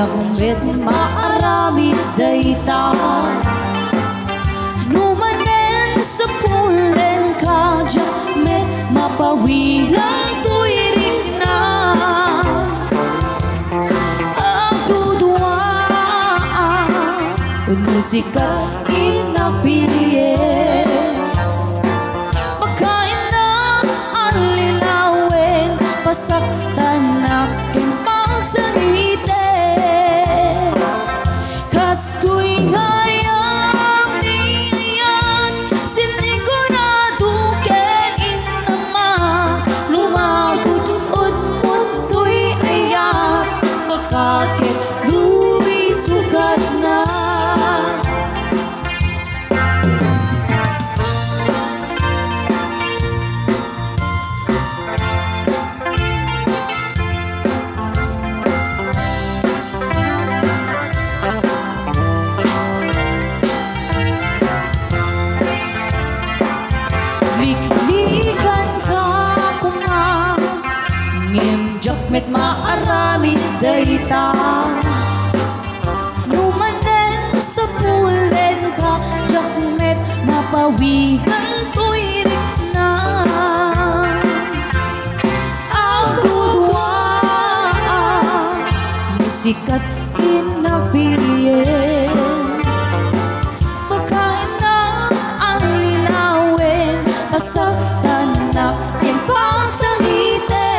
Jagmet maarami dayta Numanen sa pulen ka Jagmet mapawilang tuwiring na Ang dudwa musika inapilye Pagkain na alilawin Pasaktan nakin pagsangite Kastoy ngayang niyan Sinigurado ken inama Lumagod ut munto'y ayak Makakit luwi sugat na Liklikan ka kuma Ngem jagmet maarami dayta Numanen sa pulen ka Jagmet mapawihan tuwirik na Ang dudwa musikat inapilye Pasaktan na yung pangsangite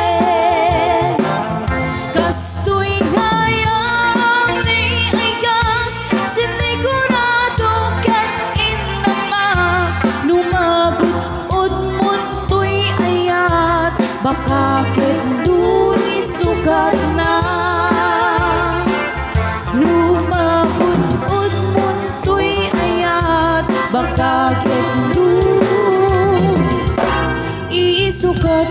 Kastoy ngayang niayak Sinigurado ken inama Lumagot ut munto'y ayat Baka kendo'y sugat na Lumagot ut munto'y ayat Baka kendo'y sugat